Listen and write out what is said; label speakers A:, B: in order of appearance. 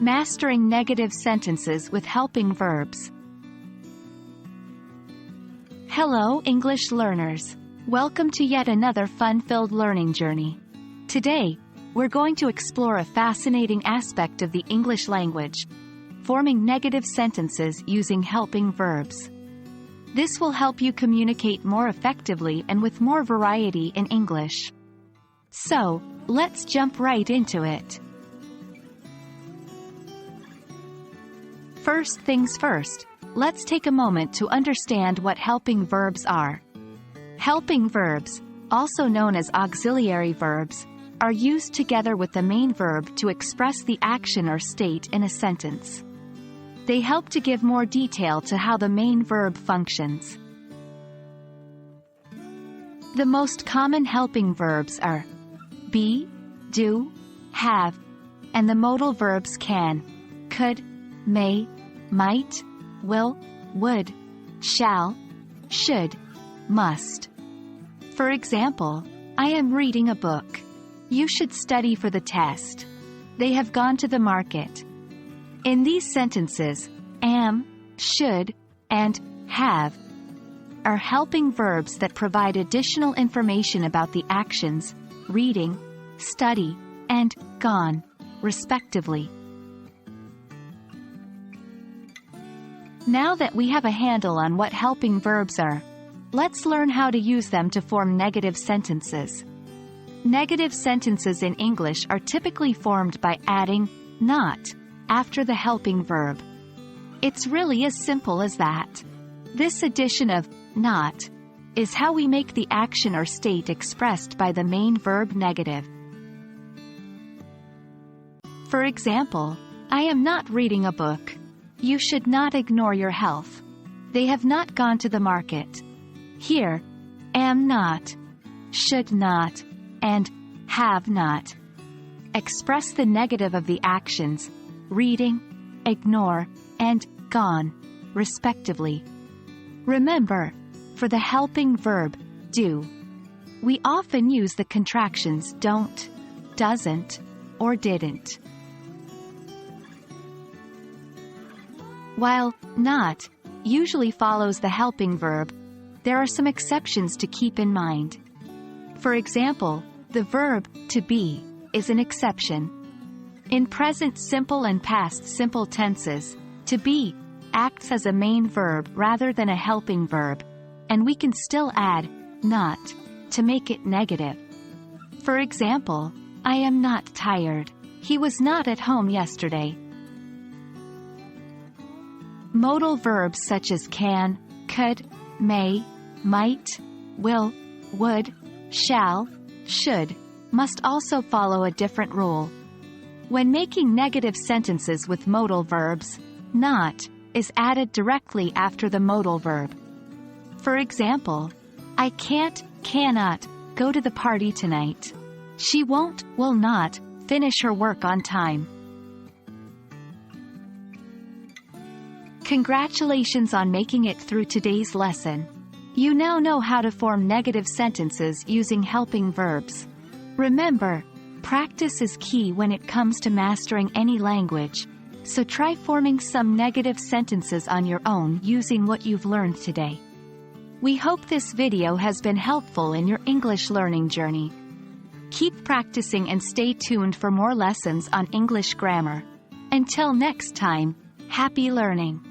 A: Mastering negative sentences with helping verbs. Hello, English learners. Welcome to yet another fun-filled learning journey. Today, we're going to explore a fascinating aspect of the English language, forming negative sentences using helping verbs. This will help you communicate more effectively and with more variety in English. So, let's jump right into it. First things first, let's take a moment to understand what helping verbs are. Helping verbs, also known as auxiliary verbs, are used together with the main verb to express the action or state in a sentence. They help to give more detail to how the main verb functions. The most common helping verbs are be, do, have, and the modal verbs can, could, may, might, will, would, shall, should, must. For example, I am reading a book. You should study for the test. They have gone to the market. In these sentences, am, should, and have are helping verbs that provide additional information about the actions, reading, study, and gone, respectively. Now that we have a handle on what helping verbs are, let's learn how to use them to form negative sentences. Negative sentences in English are typically formed by adding not after the helping verb. It's really as simple as that. This addition of not is how we make the action or state expressed by the main verb negative. For example, I am not reading a book. You should not ignore your health. They have not gone to the market. Here, am not, should not, and have not express the negative of the actions, reading, ignore, and gone, respectively. Remember, for the helping verb, do, we often use the contractions don't, doesn't, or didn't. While not usually follows the helping verb, there are some exceptions to keep in mind. For example, the verb to be is an exception. In present simple and past simple tenses, to be acts as a main verb rather than a helping verb, and we can still add not to make it negative. For example, I am not tired. He was not at home yesterday. Modal verbs such as can, could, may, might, will, would, shall, should, must also follow a different rule. When making negative sentences with modal verbs, not is added directly after the modal verb. For example, I can't, cannot, go to the party tonight. She won't, will not, finish her work on time. Congratulations on making it through today's lesson. You now know how to form negative sentences using helping verbs. Remember, practice is key when it comes to mastering any language, so try forming some negative sentences on your own using what you've learned today. We hope this video has been helpful in your English learning journey. Keep practicing and stay tuned for more lessons on English grammar. Until next time, happy learning!